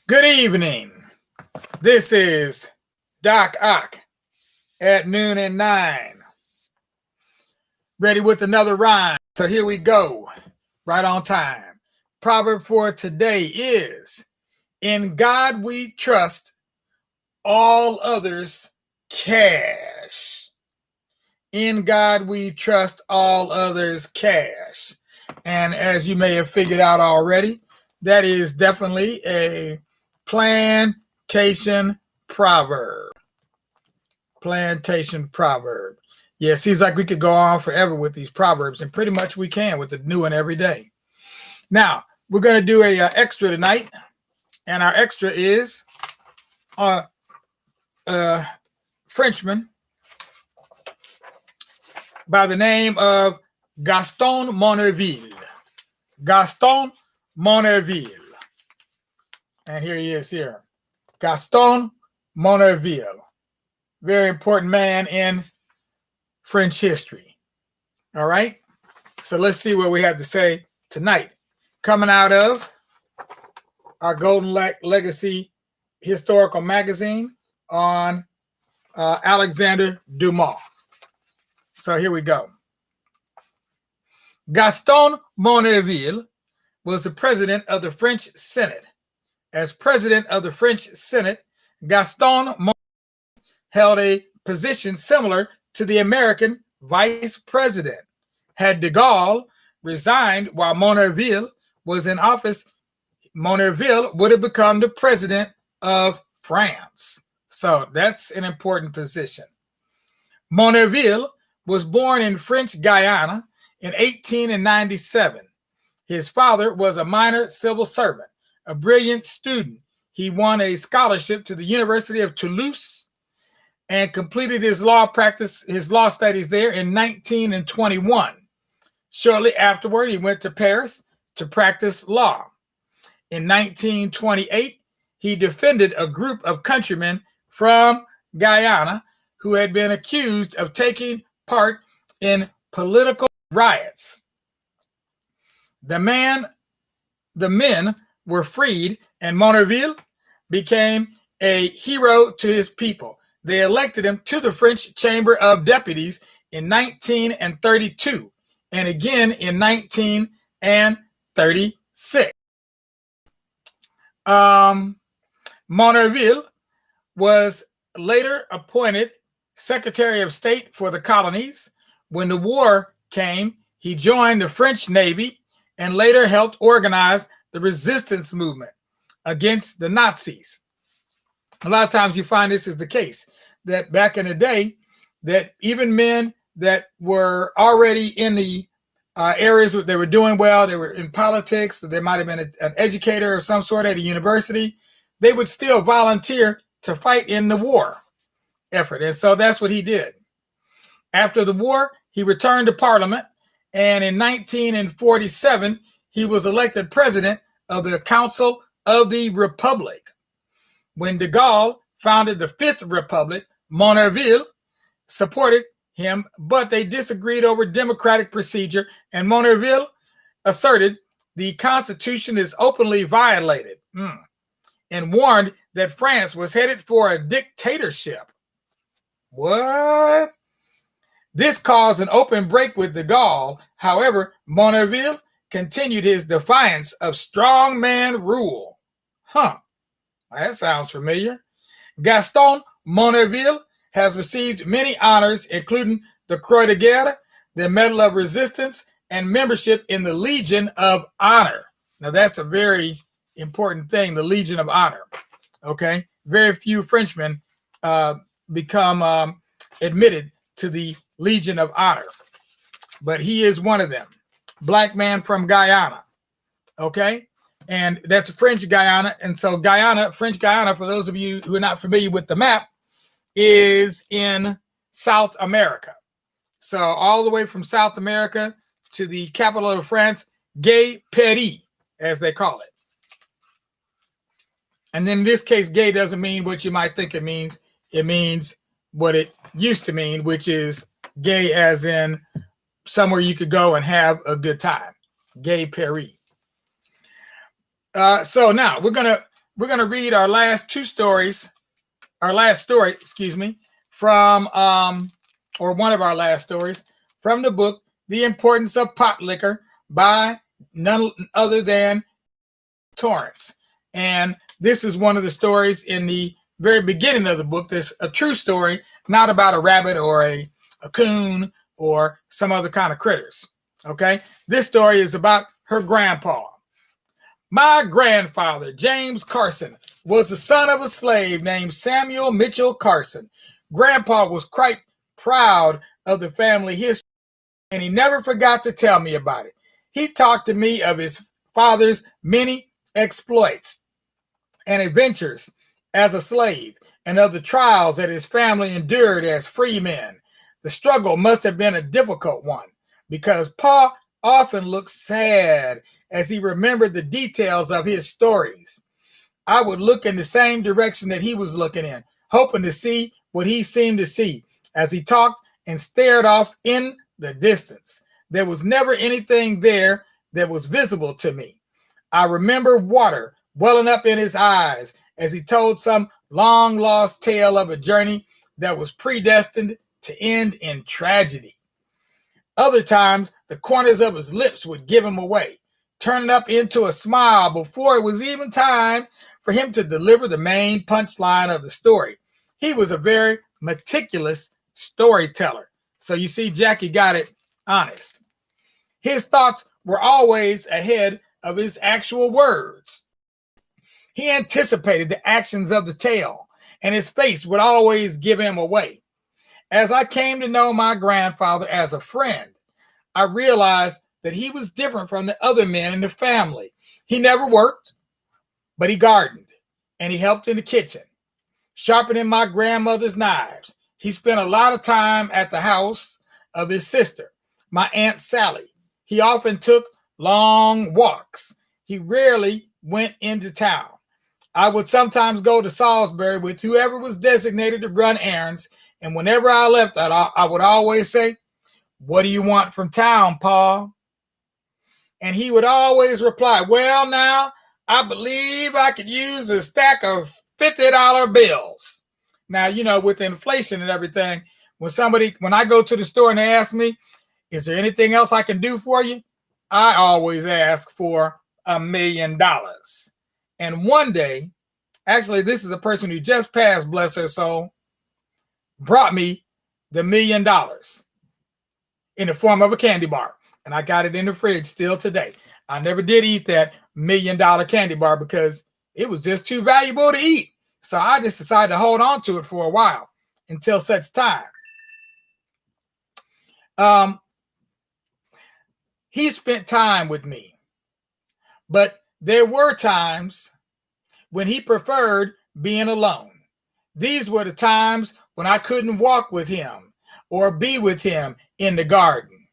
Good evening. This is Doc Ock at noon and 9. Ready with another rhyme. So here we go. Right on time. Proverb for today is, in God we trust, all others cash. In God we trust, all others cash. And as you may have figured out already, that is definitely a plantation proverb. Plantation proverb. Yeah, it seems like we could go on forever with these proverbs, and pretty much we can with the new one every day. Now, we're going to do a extra tonight, and our extra is a Frenchman by the name of Gaston Monnerville. Gaston Monnerville. And here he is here. Gaston Monnerville. Very important man in French history. All right. So let's see what we have to say tonight. Coming out of our Golden Legacy historical magazine on Alexander Dumas. So here we go. Gaston Monnerville was the president of the French Senate. As president of the French Senate, Gaston Monnerville held a position similar to the American vice president. Had de Gaulle resigned while Monnerville was in office, Monnerville would have become the president of France. So that's an important position. Monnerville was born in French Guiana in 1897. His father was a minor civil servant, a brilliant student. He won a scholarship to the University of Toulouse and completed his law studies there in 1921. Shortly afterward, he went to Paris to practice law. In 1928, he defended a group of countrymen from Guyana who had been accused of taking part in political riots. The men were freed, and Monnerville became a hero to his people. They elected him to the French Chamber of Deputies in 1932 and again in 1936. Monnerville was later appointed Secretary of State for the colonies. When the war came, he joined the French Navy and later helped organize the resistance movement against the Nazis. A lot of times you find this is the case, that back in the day, that even men that were already in the areas where they were doing well, they were in politics, they might have been an educator of some sort at a university, they would still volunteer to fight in the war effort. And so that's what he did. After the war, he returned to Parliament, and in 1947, he was elected president of the Council of the Republic. When de Gaulle founded the Fifth Republic, Monnerville supported him, but they disagreed over democratic procedure, and Monnerville asserted the Constitution is openly violated and warned that France was headed for a dictatorship. What? This caused an open break with de Gaulle. However, Monnerville continued his defiance of strongman rule. That sounds familiar. Gaston Monnerville has received many honors, including the Croix de Guerre, the Medal of Resistance, and membership in the Legion of Honor. Now, that's a very important thing, the Legion of Honor. Okay? Very few Frenchmen become admitted to the Legion of Honor, but he is one of them. Black man from Guyana. Okay? And that's French Guyana. And so French Guyana, for those of you who are not familiar with the map, is in South America. So all the way from South America to the capital of France, Gay Paris, as they call it. And then in this case, gay doesn't mean what you might think it means. It means what it used to mean, which is gay as in somewhere you could go and have a good time. Gay Paris. So now we're we're going to read our last story, from, or one of our last stories from the book, The Importance of Pot Liquor by none other than Torrance. And this is one of the stories in the very beginning of the book. That's a true story, not about a rabbit or a coon or some other kind of critters. Okay. This story is about her grandpa. My grandfather, James Carson, was the son of a slave named Samuel Mitchell Carson. Grandpa was quite proud of the family history, and he never forgot to tell me about it. He talked to me of his father's many exploits and adventures as a slave, and of the trials that his family endured as free men. The struggle must have been a difficult one, because Pa often looked sad as he remembered the details of his stories. I would look in the same direction that he was looking in, hoping to see what he seemed to see as he talked and stared off in the distance. There was never anything there that was visible to me. I remember water welling up in his eyes as he told some long-lost tale of a journey that was predestined to end in tragedy. Other times, the corners of his lips would give him away, turning up into a smile before it was even time for him to deliver the main punchline of the story. He was a very meticulous storyteller. So you see, Jackie got it honest. His thoughts were always ahead of his actual words. He anticipated the actions of the tale, and his face would always give him away. As I came to know my grandfather as a friend, I realized that he was different from the other men in the family. He never worked, but he gardened, and he helped in the kitchen, sharpening my grandmother's knives. He spent a lot of time at the house of his sister, my Aunt Sally. He often took long walks. He rarely went into town. I would sometimes go to Salisbury with whoever was designated to run errands, and whenever I left, I would always say, "What do you want from town, Pa?" And he would always reply, "Well, now, I believe I could use a stack of $50 bills." Now, you know, with inflation and everything, when I go to the store and they ask me, "Is there anything else I can do for you?" I always ask for $1 million. And one day, actually, this is a person who just passed, bless her soul, brought me the $1 million in the form of a candy bar. And I got it in the fridge still today. I never did eat that $1 million candy bar because it was just too valuable to eat. So I just decided to hold on to it for a while until such time. He spent time with me, but there were times when he preferred being alone. These were the times when I couldn't walk with him or be with him in the garden.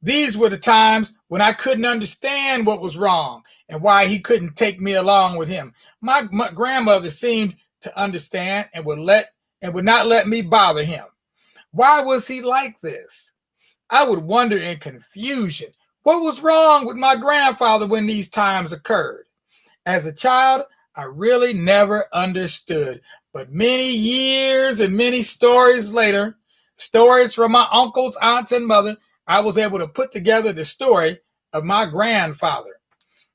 These were the times when I couldn't understand what was wrong and why he couldn't take me along with him. My grandmother seemed to understand and would not let me bother him. Why was he like this? I would wonder in confusion, what was wrong with my grandfather when these times occurred? As a child, I really never understood, but many years and many stories later, stories from my uncles, aunts, and mother, I was able to put together the story of my grandfather.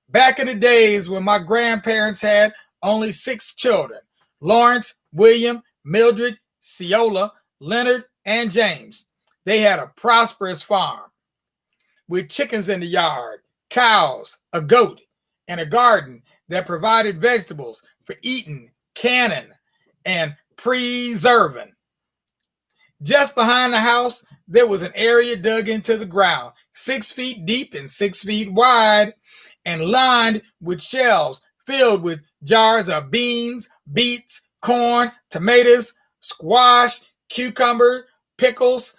Back in the days when my grandparents had only 6 children, Lawrence, William, Mildred, Ceola, Leonard, and James, they had a prosperous farm with chickens in the yard, cows, a goat, and a garden that provided vegetables for eating, canning, and preserving. Just behind the house, there was an area dug into the ground, 6 feet deep and 6 feet wide, and lined with shelves filled with jars of beans, beets, corn, tomatoes, squash, cucumber pickles,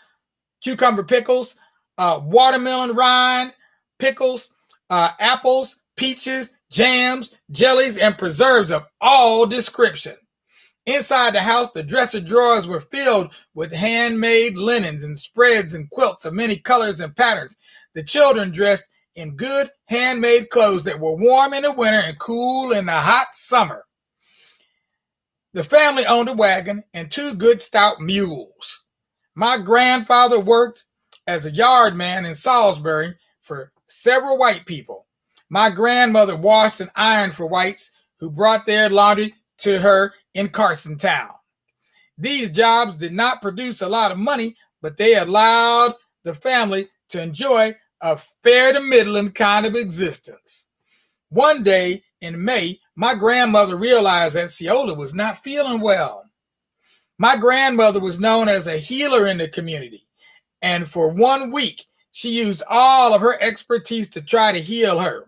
watermelon rind pickles, apples, peaches, jams, jellies, and preserves of all description. Inside the house, the dresser drawers were filled with handmade linens and spreads and quilts of many colors and patterns. The children dressed in good handmade clothes that were warm in the winter and cool in the hot summer. The family owned a wagon and 2 good stout mules. My grandfather worked as a yard man in Salisbury for several white people. My grandmother washed and ironed for whites who brought their laundry to her in Carsontown. These jobs did not produce a lot of money, but they allowed the family to enjoy a fair to middling kind of existence. One day in May, my grandmother realized that Ceola was not feeling well. My grandmother was known as a healer in the community, and for 1 week, she used all of her expertise to try to heal her.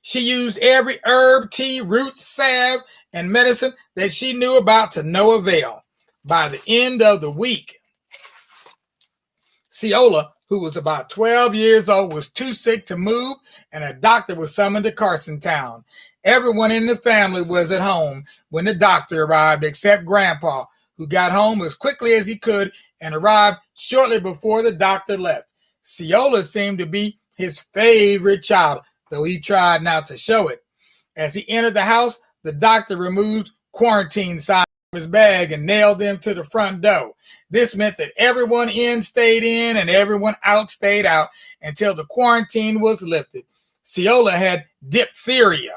She used every herb, tea, root, salve, and medicine that she knew about to no avail. By the end of the week, Ceola, who was about 12 years old, was too sick to move, and a doctor was summoned to Carsontown. Everyone in the family was at home when the doctor arrived, except Grandpa, who got home as quickly as he could and arrived shortly before the doctor left. Ceola seemed to be his favorite child, though he tried not to show it. As he entered the house, the doctor removed quarantine signs from his bag and nailed them to the front door. This meant that everyone in stayed in and everyone out stayed out until the quarantine was lifted. Ceola had diphtheria.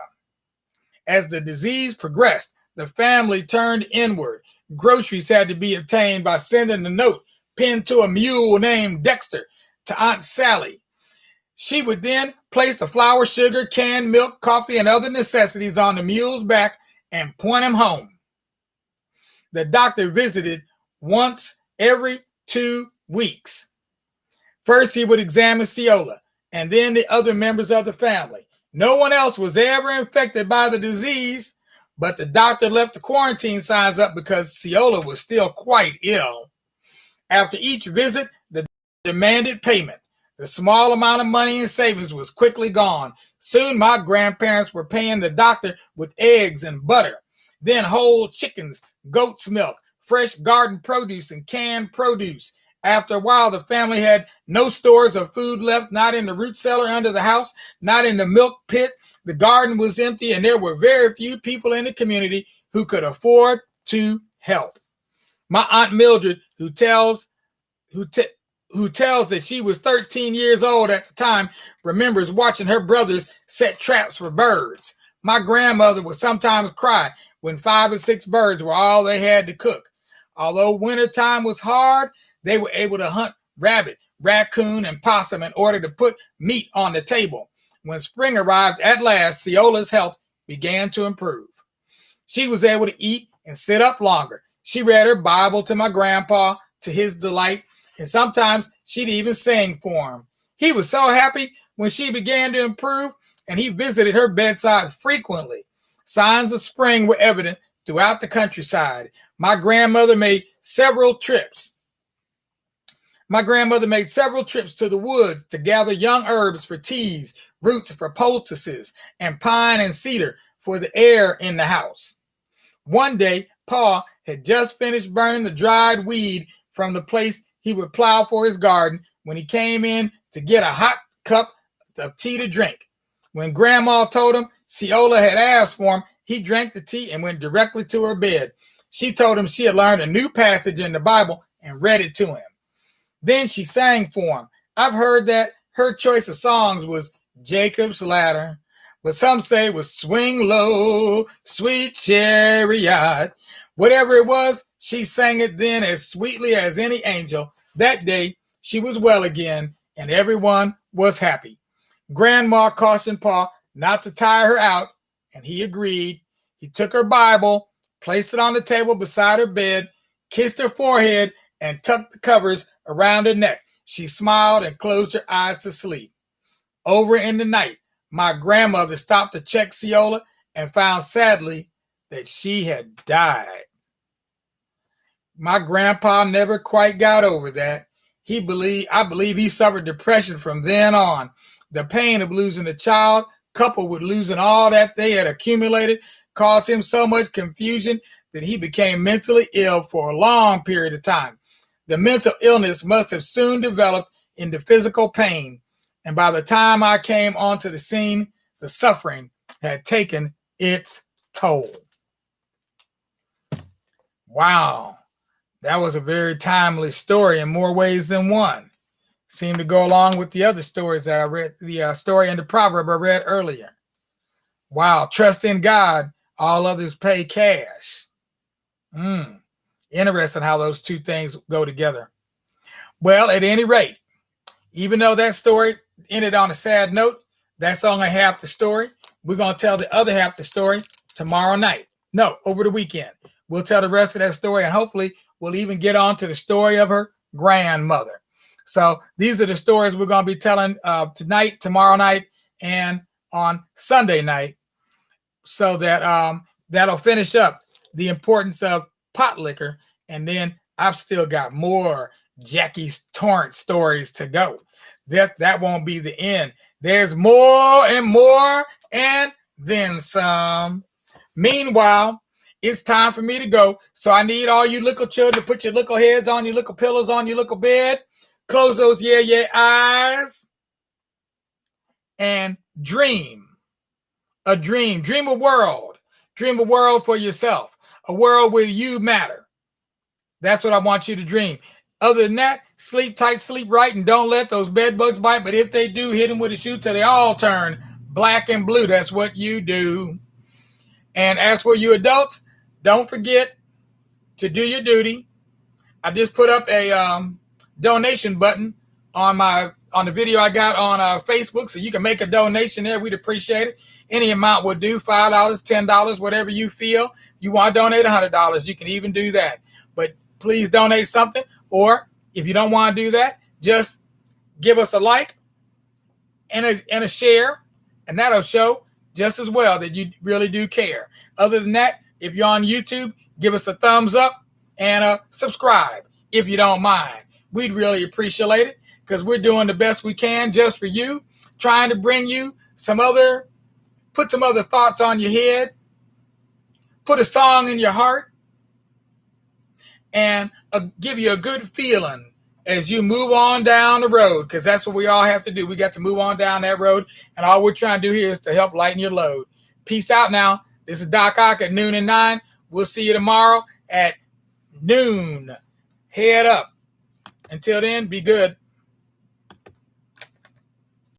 As the disease progressed, the family turned inward. Groceries had to be obtained by sending a note pinned to a mule named Dexter to Aunt Sally. She would then place the flour, sugar, canned milk, coffee, and other necessities on the mule's back and point him home. The doctor visited once every 2 weeks. First, he would examine Ceola and then the other members of the family. No one else was ever infected by the disease, but the doctor left the quarantine signs up because Ceola was still quite ill. After each visit, the doctor demanded payment. The small amount of money in savings was quickly gone. Soon my grandparents were paying the doctor with eggs and butter, then whole chickens, goat's milk, fresh garden produce, and canned produce. After a while, the family had no stores of food left, not in the root cellar under the house, not in the milk pit. The garden was empty, and there were very few people in the community who could afford to help. My Aunt Mildred, who tells that she was 13 years old at the time, remembers watching her brothers set traps for birds. My grandmother would sometimes cry when 5 or 6 birds were all they had to cook. Although wintertime was hard, they were able to hunt rabbit, raccoon, and possum in order to put meat on the table. When spring arrived at last, Ceola's health began to improve. She was able to eat and sit up longer. She read her Bible to my grandpa to his delight, and sometimes she'd even sing for him. He was so happy when she began to improve, and he visited her bedside frequently. Signs of spring were evident throughout the countryside. My grandmother made several trips to the woods to gather young herbs for teas, roots for poultices, and pine and cedar for the air in the house. One day, Pa had just finished burning the dried weed from the place he would plow for his garden when he came in to get a hot cup of tea to drink. When Grandma told him Ceola had asked for him, he drank the tea and went directly to her bed. She told him she had learned a new passage in the Bible and read it to him. Then she sang for him. I've heard that her choice of songs was Jacob's Ladder, but some say it was Swing Low, Sweet Chariot. Whatever it was, she sang it then as sweetly as any angel. That day, she was well again, and everyone was happy. Grandma cautioned Pa not to tire her out, and he agreed. He took her Bible, placed it on the table beside her bed, kissed her forehead, and tucked the covers around her neck. She smiled and closed her eyes to sleep. Over in the night, my grandmother stopped to check Ceola and found sadly that she had died. My grandpa never quite got over that. I believe he suffered depression from then on. The pain of losing a child, coupled with losing all that they had accumulated, caused him so much confusion that he became mentally ill for a long period of time. The mental illness must have soon developed into physical pain. And by the time I came onto the scene, the suffering had taken its toll. Wow. That was a very timely story in more ways than one. Seemed to go along with the other stories that I read, the story in the proverb I read earlier. Wow. Trust in God, all others pay cash. Interesting how those two things go together. Well, at any rate, even though that story ended on a sad note, that's only half the story. We're going to tell the other half of the story tomorrow night. No, over the weekend. We'll tell the rest of that story, and hopefully we'll even get on to the story of her grandmother. So these are the stories we're going to be telling tonight, tomorrow night, and on Sunday night, so that that'll finish up the importance of pot liquor. And then I've still got more Jackie Torrence stories to go. That won't be the end. There's more and more and then some. Meanwhile, it's time for me to go. So I need all you little children to put your little heads on your little pillows on your little bed. Close those yeah eyes and dream. A dream. Dream a world. Dream a world for yourself. A world where you matter. That's what I want you to dream. Other than that, sleep tight, sleep right, and don't let those bed bugs bite. But if they do, hit them with a shoe till they all turn black and blue. That's what you do. And as for you adults, don't forget to do your duty. I just put up a donation button on the video I got on Facebook, so you can make a donation there. We'd appreciate it. Any amount would do, $5, $10, whatever you feel. You want to donate $100, you can even do that. But please donate something. Or if you don't want to do that, just give us a like and a share, and that'll show just as well that you really do care. Other than that, if you're on YouTube, give us a thumbs up and a subscribe if you don't mind. We'd really appreciate it, because we're doing the best we can just for you, trying to bring you put some other thoughts on your head, put a song in your heart, and give you a good feeling as you move on down the road, because that's what we all have to do. We got to move on down that road, and all we're trying to do here is to help lighten your load. Peace out now. This is Doc Ock at noon and 9. We'll see you tomorrow at noon. Head up. Until then, be good.